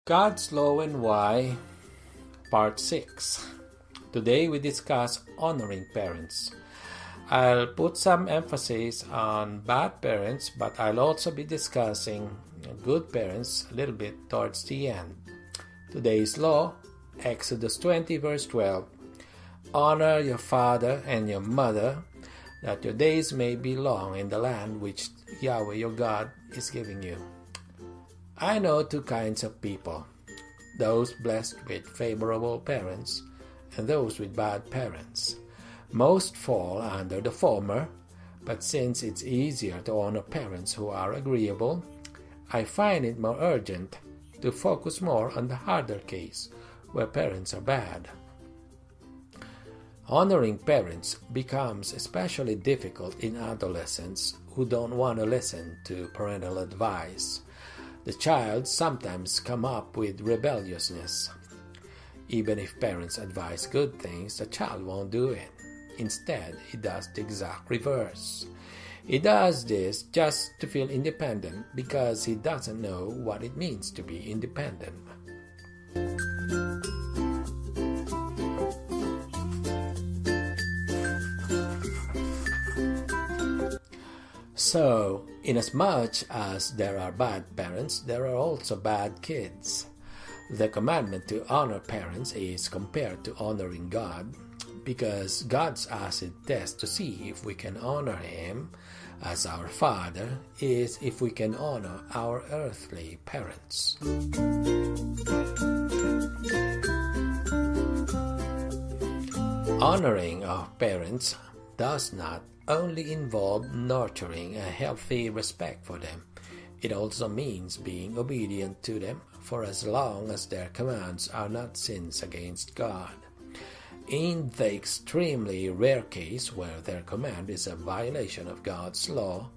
God's Law and Why, Part 6. Today we discuss honoring parents. I'll put some emphasis on bad parents, but I'll also be discussing good parents a little bit towards the end. Today's law, Exodus 20 verse 12. Honor your father and your mother, that your days may be long in the land which Yahweh your God is giving you. I know two kinds of people, those blessed with favorable parents and those with bad parents. Most fall under the former, but since it's easier to honor parents who are agreeable, I find it more urgent to focus more on the harder case, where parents are bad. Honoring parents becomes especially difficult in adolescents who don't want to listen to parental advice. The child sometimes come up with rebelliousness. Even if parents advise good things, the child won't do it. Instead, he does the exact reverse. He does this just to feel independent because he doesn't know what it means to be independent. So, inasmuch as there are bad parents, there are also bad kids. The commandment to honor parents is compared to honoring God, because God's acid test to see if we can honor Him as our Father is if we can honor our earthly parents. Honoring our parents does not only involve nurturing a healthy respect for them. It also means being obedient to them for as long as their commands are not sins against God. In the extremely rare case where their command is a violation of God's law,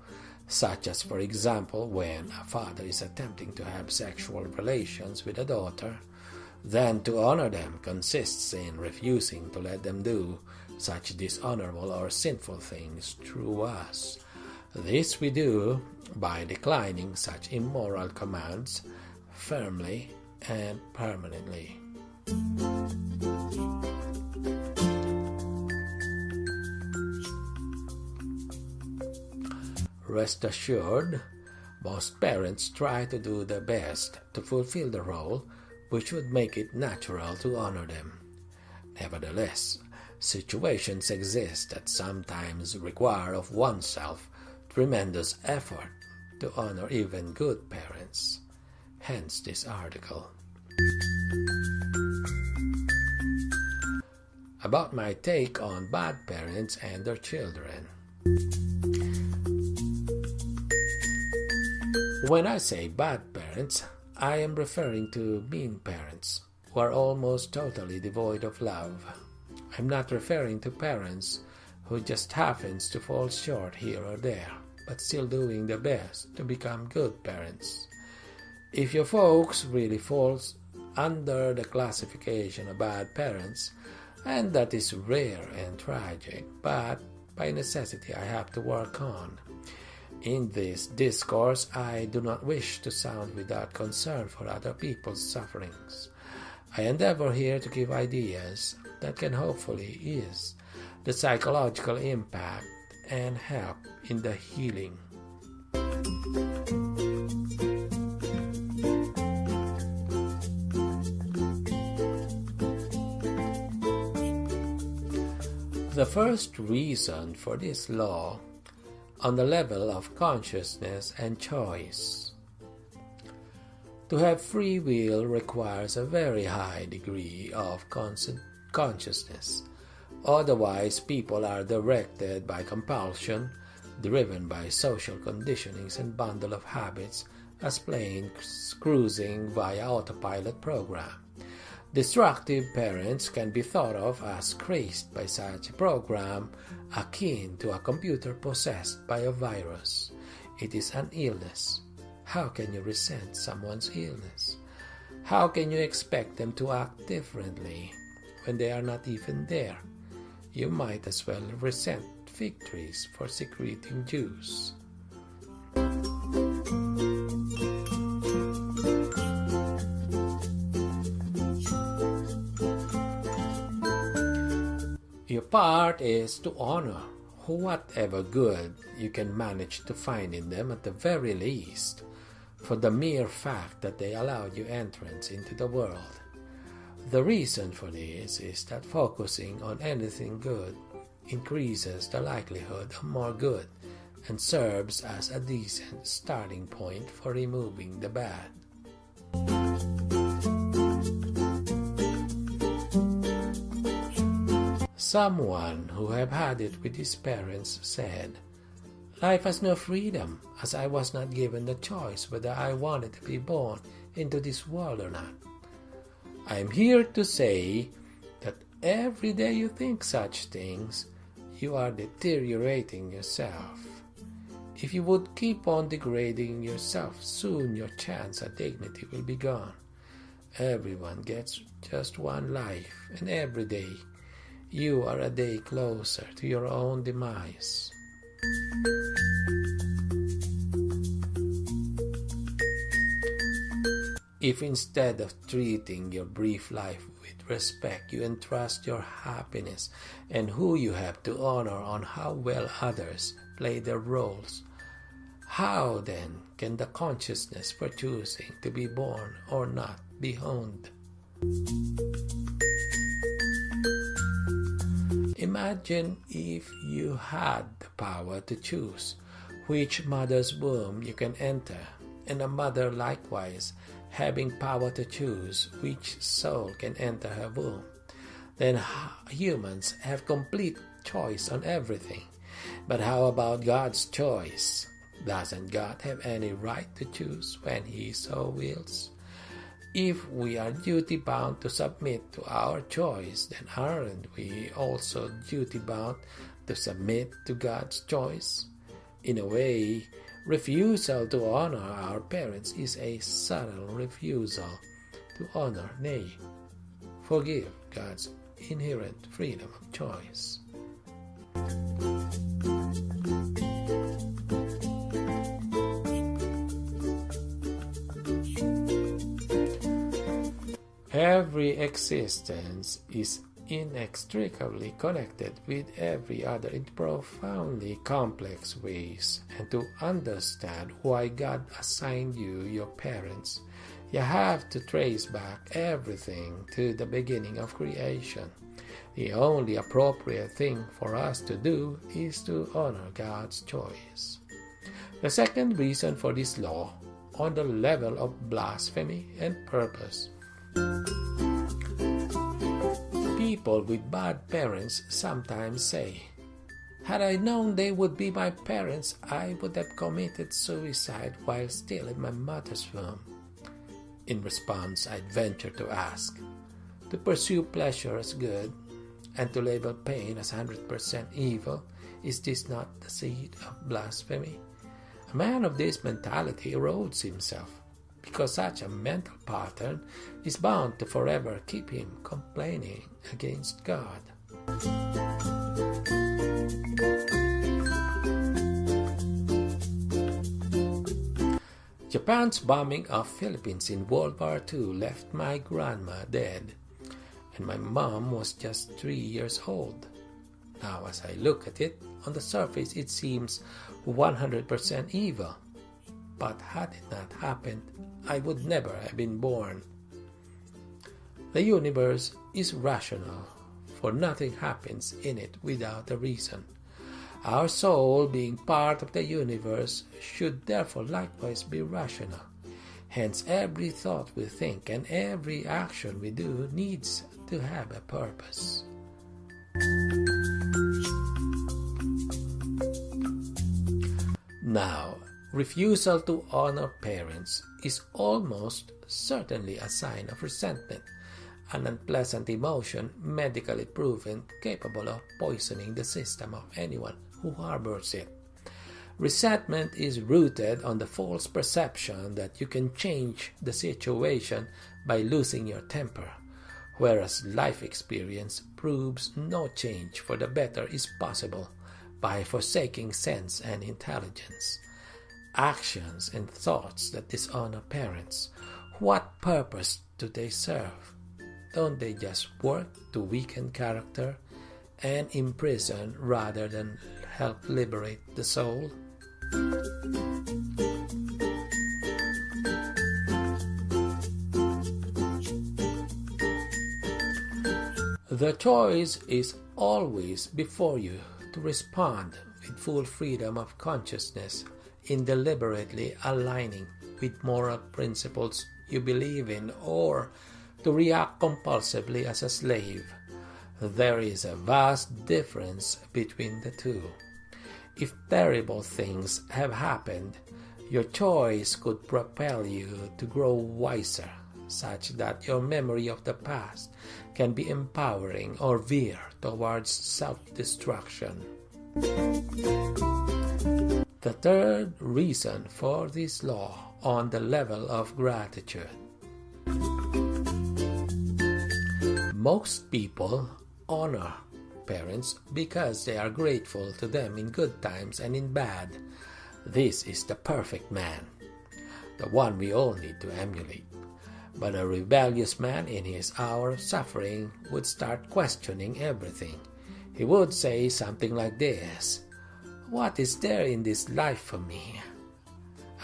such as for example when a father is attempting to have sexual relations with a daughter, then to honor them consists in refusing to let them do such dishonorable or sinful things through us. This we do by declining such immoral commands firmly and permanently. Rest assured, most parents try to do their best to fulfill the role which would make it natural to honor them. Nevertheless, situations exist that sometimes require of oneself tremendous effort to honor even good parents. Hence this article. About my take on bad parents and their children. When I say bad parents, I am referring to mean parents who are almost totally devoid of love. I'm not referring to parents who just happens to fall short here or there, but still doing their best to become good parents. If your folks really falls under the classification of bad parents, and that is rare and tragic, but by necessity I have to work on. In this discourse, I do not wish to sound without concern for other people's sufferings. I endeavor here to give ideas that can hopefully ease the psychological impact and help in the healing. The first reason for this law on the level of consciousness and choice. To have free will requires a very high degree of consciousness. Otherwise, people are directed by compulsion, driven by social conditionings and bundle of habits as planes cruising via autopilot program. Destructive parents can be thought of as crazed by such a program, akin to a computer possessed by a virus. It is an illness. How can you resent someone's illness? How can you expect them to act differently when they are not even there? You might as well resent fig trees for secreting juice. Your part is to honor whatever good you can manage to find in them at the very least, for the mere fact that they allowed you entrance into the world. The reason for this is that focusing on anything good increases the likelihood of more good and serves as a decent starting point for removing the bad. Someone who had it with his parents said, "Life has no freedom, as I was not given the choice whether I wanted to be born into this world or not." I am here to say that every day you think such things, you are deteriorating yourself. If you would keep on degrading yourself, soon your chance at dignity will be gone. Everyone gets just one life, and every day you are a day closer to your own demise. If instead of treating your brief life with respect, you entrust your happiness and who you have to honor on how well others play their roles, how then can the consciousness for choosing to be born or not be honed? Imagine if you had the power to choose which mother's womb you can enter, and a mother likewise having power to choose which soul can enter her womb. Then humans have complete choice on everything. But how about God's choice? Doesn't God have any right to choose when He so wills? If we are duty-bound to submit to our choice, then aren't we also duty-bound to submit to God's choice? In a way, refusal to honor our parents is a subtle refusal to honor, nay, forgive God's inherent freedom of choice. Every existence is inextricably connected with every other in profoundly complex ways, and to understand why God assigned you your parents, you have to trace back everything to the beginning of creation. The only appropriate thing for us to do is to honor God's choice. The second reason for this law, on the level of blasphemy and purpose. People with bad parents sometimes say, "Had I known they would be my parents, I would have committed suicide while still in my mother's womb." In response, I'd venture to ask, to pursue pleasure as good and to label pain as 100% evil, is this not the seed of blasphemy? A man of this mentality erodes himself, because such a mental pattern is bound to forever keep him complaining against God. Japan's bombing of Philippines in World War II left my grandma dead, and my mom was just 3 years old. Now, as I look at it, on the surface it seems 100% evil. But had it not happened, I would never have been born. The universe is rational, for nothing happens in it without a reason. Our soul, being part of the universe, should therefore likewise be rational. Hence, every thought we think and every action we do needs to have a purpose. Now, refusal to honor parents is almost certainly a sign of resentment, an unpleasant emotion medically proven capable of poisoning the system of anyone who harbors it. Resentment is rooted on the false perception that you can change the situation by losing your temper, whereas life experience proves no change for the better is possible by forsaking sense and intelligence. Actions and thoughts that dishonor parents, what purpose do they serve? Don't they just work to weaken character and imprison rather than help liberate the soul? The choice is always before you to respond with full freedom of consciousness in deliberately aligning with moral principles you believe in, or to react compulsively as a slave. There is a vast difference between the two. If terrible things have happened, your choice could propel you to grow wiser, such that your memory of the past can be empowering or veer towards self-destruction. The third reason for this law on the level of gratitude. Most people honor parents because they are grateful to them in good times and in bad. This is the perfect man, the one we all need to emulate. But a rebellious man in his hour of suffering would start questioning everything. He would say something like this: "What is there in this life for me?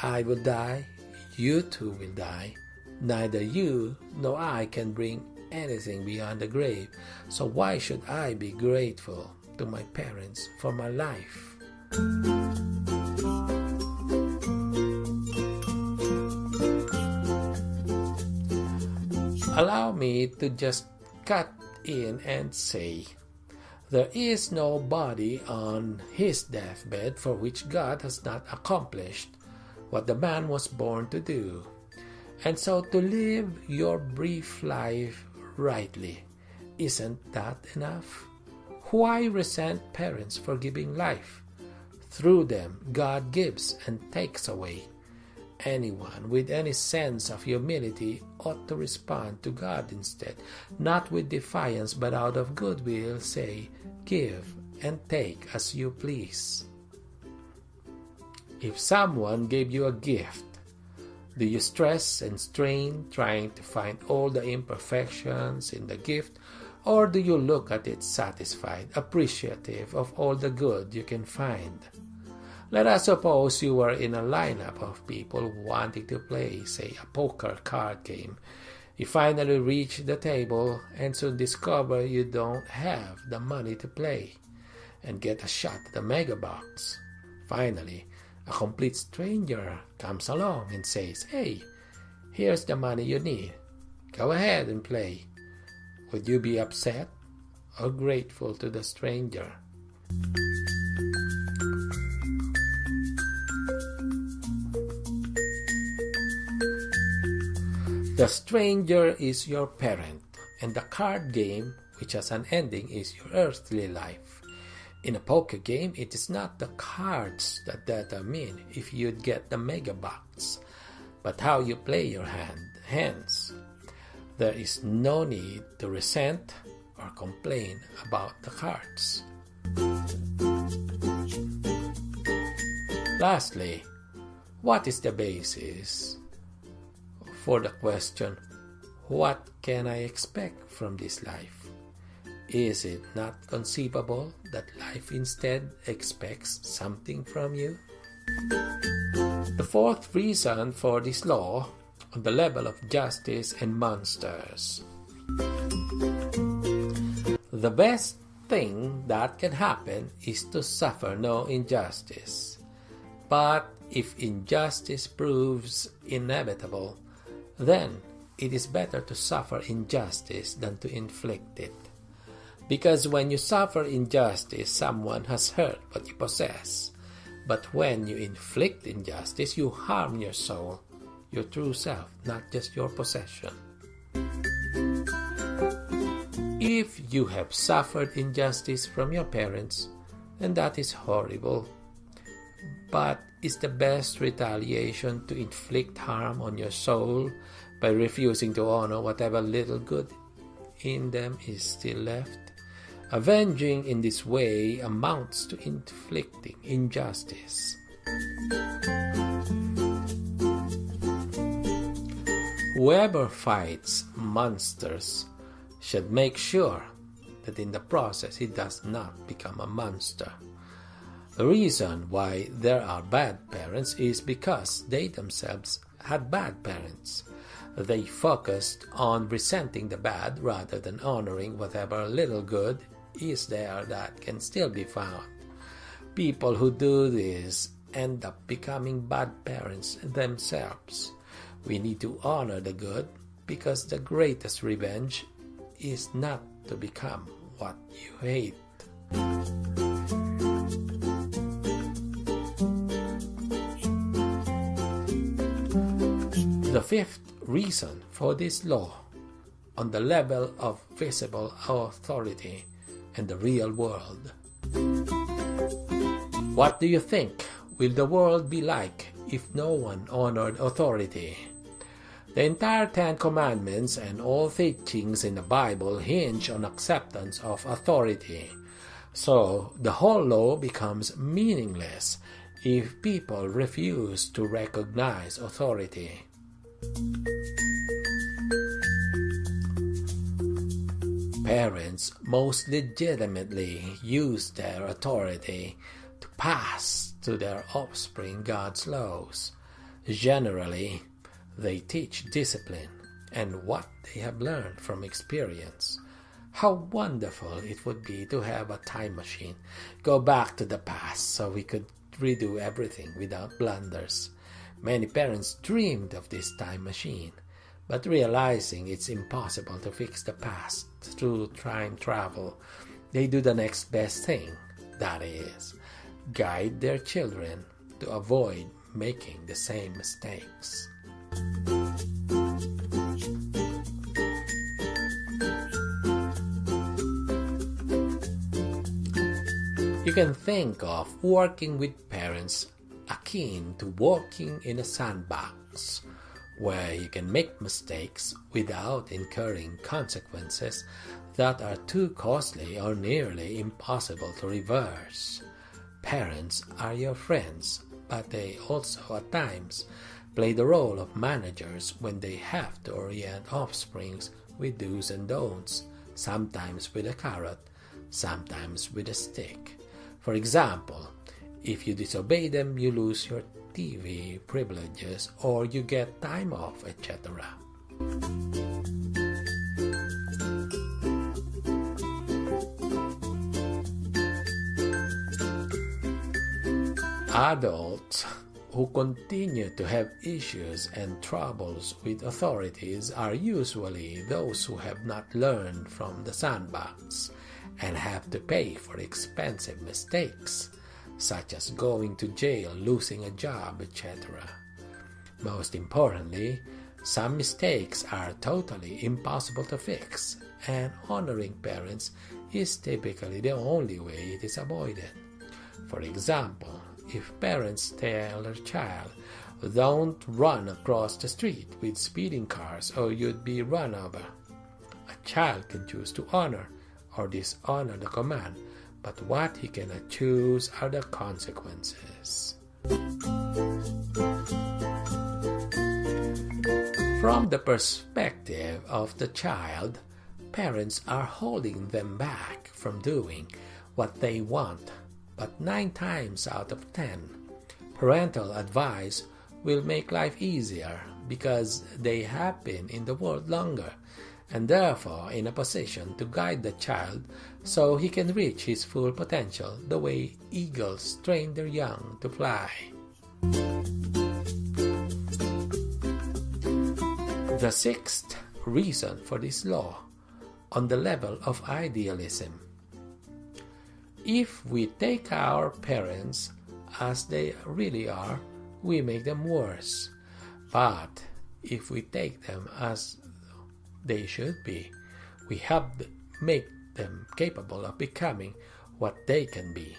I will die, you too will die. Neither you nor I can bring anything beyond the grave, so why should I be grateful to my parents for my life?" Allow me to just cut in and say, there is no body on his deathbed for which God has not accomplished what the man was born to do. And so to live your brief life rightly, isn't that enough? Why resent parents for giving life? Through them, God gives and takes away. Anyone with any sense of humility ought to respond to God instead, not with defiance but out of goodwill say, "Give and take as you please." If someone gave you a gift, do you stress and strain trying to find all the imperfections in the gift, or do you look at it satisfied, appreciative of all the good you can find? Let us suppose you were in a lineup of people wanting to play, say, a poker card game. You finally reach the table and soon discover you don't have the money to play and get a shot at the mega box. Finally, a complete stranger comes along and says, "Hey, here's the money you need. Go ahead and play." Would you be upset or grateful to the stranger? The stranger is your parent, and the card game, which has an ending, is your earthly life. In a poker game, it is not the cards that determine if you'd get the mega box, but how you play your hands. There is no need to resent or complain about the cards. Lastly, what is the basis for the question, what can I expect from this life? Is it not conceivable that life instead expects something from you? The fourth reason for this law on the level of justice and monsters. The best thing that can happen is to suffer no injustice. But if injustice proves inevitable, then it is better to suffer injustice than to inflict it. Because when you suffer injustice, someone has hurt what you possess. But when you inflict injustice, you harm your soul, your true self, not just your possession. If you have suffered injustice from your parents, then that is horrible. But is the best retaliation to inflict harm on your soul by refusing to honor whatever little good in them is still left? Avenging in this way amounts to inflicting injustice. Whoever fights monsters should make sure that in the process he does not become a monster. The reason why there are bad parents is because they themselves had bad parents. They focused on resenting the bad rather than honoring whatever little good is there that can still be found. People who do this end up becoming bad parents themselves. We need to honor the good because the greatest revenge is not to become what you hate. The fifth reason for this law, on the level of visible authority in the real world. What do you think will the world be like if no one honored authority? The entire Ten Commandments and all teachings in the Bible hinge on acceptance of authority. So the whole law becomes meaningless if people refuse to recognize authority. Parents most legitimately use their authority to pass to their offspring God's laws. Generally, they teach discipline and what they have learned from experience. How wonderful it would be to have a time machine, go back to the past so we could redo everything without blunders. Many parents dreamed of this time machine, but realizing it's impossible to fix the past through time travel, they do the next best thing, that is, guide their children to avoid making the same mistakes. You can think of working with parents akin to walking in a sandbox, where you can make mistakes without incurring consequences that are too costly or nearly impossible to reverse. Parents are your friends, but they also at times play the role of managers when they have to orient offsprings with do's and don'ts, sometimes with a carrot, sometimes with a stick. For example, if you disobey them, you lose your TV privileges or you get time off, etc. Adults who continue to have issues and troubles with authorities are usually those who have not learned from the sandbox and have to pay for expensive mistakes, such as going to jail, losing a job, etc. Most importantly, some mistakes are totally impossible to fix, and honoring parents is typically the only way it is avoided. For example, if parents tell their child, "Don't run across the street with speeding cars or you'd be run over," a child can choose to honor or dishonor the command, but what he cannot choose are the consequences. From the perspective of the child, parents are holding them back from doing what they want, but 9 times out of 10, parental advice will make life easier because they have been in the world longer and therefore in a position to guide the child so he can reach his full potential the way eagles train their young to fly. The sixth reason for this law, on the level of idealism. If we take our parents as they really are, we make them worse. But if we take them as they should be, we help make them capable of becoming what they can be.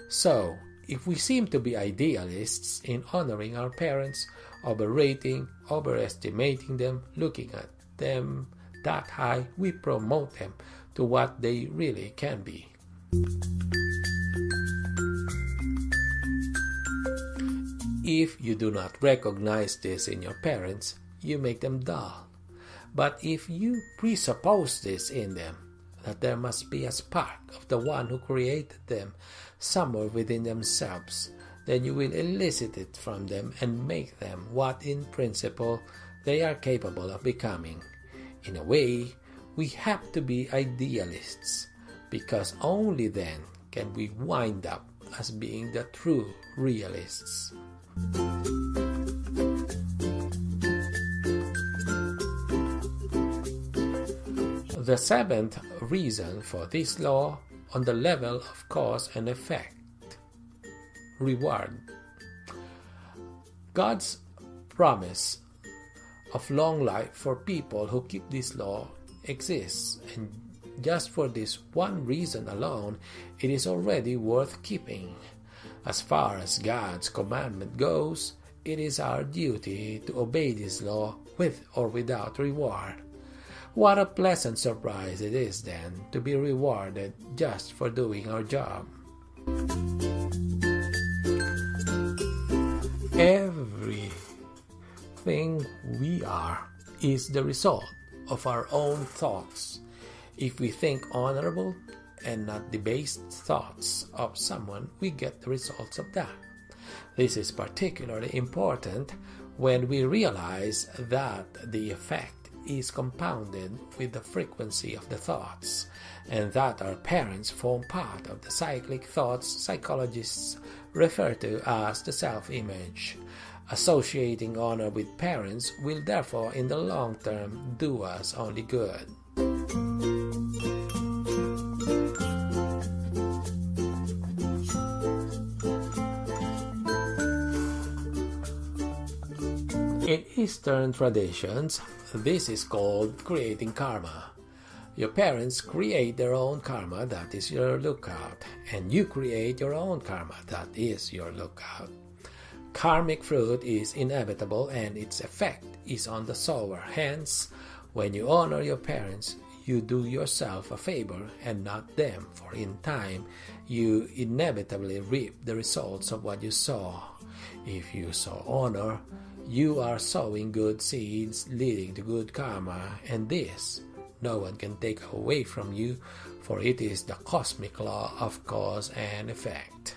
So, if we seem to be idealists in honoring our parents, overestimating them, looking at them that high, we promote them to what they really can be. If you do not recognize this in your parents, you make them dull. But if you presuppose this in them, that there must be a spark of the one who created them somewhere within themselves, then you will elicit it from them and make them what in principle they are capable of becoming. In a way, we have to be idealists, because only then can we wind up as being the true realists. The seventh reason for this law on the level of cause and effect. Reward. God's promise of long life for people who keep this law exists, and just for this one reason alone, it is already worth keeping. As far as God's commandment goes, it is our duty to obey this law with or without reward. What a pleasant surprise it is, then, to be rewarded just for doing our job. Everything we are is the result of our own thoughts. If we think honorable and not debased thoughts of someone, we get the results of that. This is particularly important when we realize that the effect is compounded with the frequency of the thoughts, and that our parents form part of the cyclic thoughts psychologists refer to as the self-image. Associating honor with parents will therefore in the long term do us only good. In Eastern traditions, this is called creating karma. Your parents create their own karma, that is your lookout, and you create your own karma, that is your lookout. Karmic fruit is inevitable and its effect is on the sower. Hence, when you honor your parents, you do yourself a favor and not them, for in time you inevitably reap the results of what you sow. If you sow honor, you are sowing good seeds leading to good karma, and this no one can take away from you, for it is the cosmic law of cause and effect.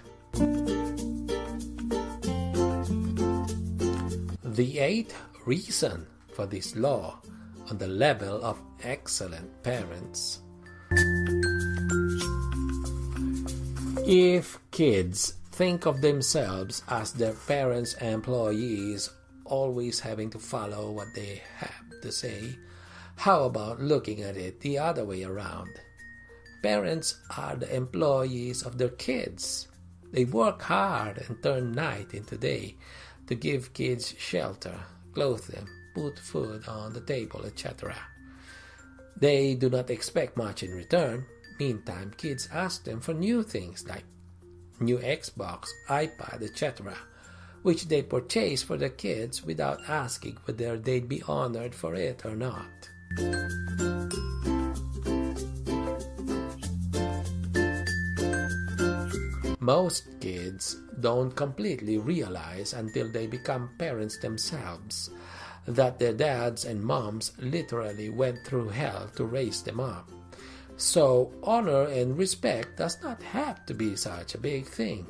The eighth reason for this law on the level of excellent parents. If kids think of themselves as their parents' employees, always having to follow what they have to say, how about looking at it the other way around? Parents are the employees of their kids. They work hard and turn night into day to give kids shelter, clothe them, put food on the table, etc. They do not expect much in return. Meantime, kids ask them for new things like new Xbox, iPad, etc., which they purchase for the kids without asking whether they'd be honored for it or not. Most kids don't completely realize until they become parents themselves that their dads and moms literally went through hell to raise them up. So honor and respect does not have to be such a big thing.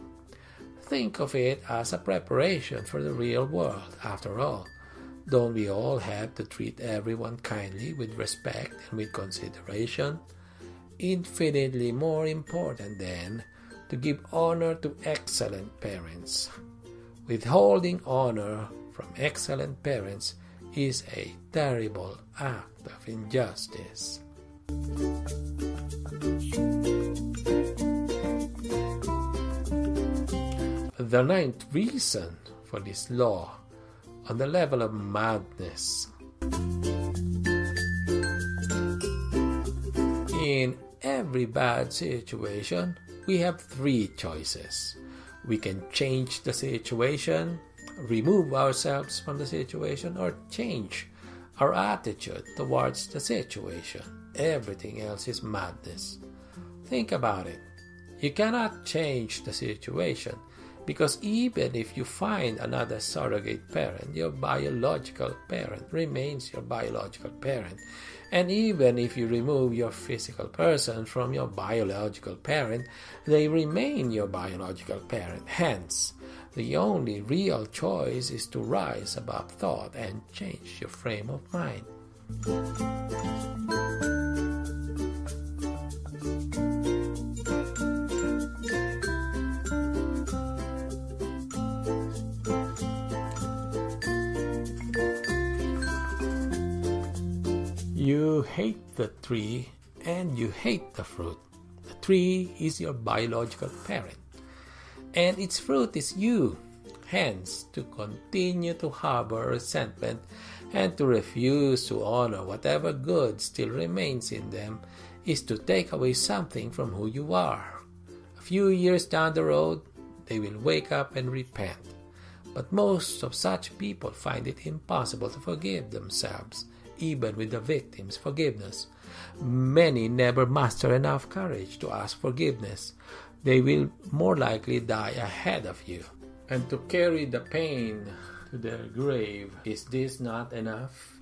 Think of it as a preparation for the real world. After all, don't we all have to treat everyone kindly, with respect and with consideration? Infinitely more important, then, to give honor to excellent parents. Withholding honor from excellent parents is a terrible act of injustice. The ninth reason for this law on the level of madness. In every bad situation, we have three choices. We can change the situation, remove ourselves from the situation, or change our attitude towards the situation. Everything else is madness. Think about it. You cannot change the situation, because even if you find another surrogate parent, your biological parent remains your biological parent, And even if you remove your physical person from your biological parent, they remain your biological parent. Hence, the only real choice is to rise above thought and change your frame of mind. You hate the tree and you hate the fruit. The tree is your biological parent, and its fruit is you. Hence, to continue to harbor resentment and to refuse to honor whatever good still remains in them is to take away something from who you are. A few years down the road, they will wake up and repent. But most of such people find it impossible to forgive themselves, even with the victim's forgiveness. Many never muster enough courage to ask forgiveness. They will more likely die ahead of you, and to carry the pain to their grave. Is this not enough?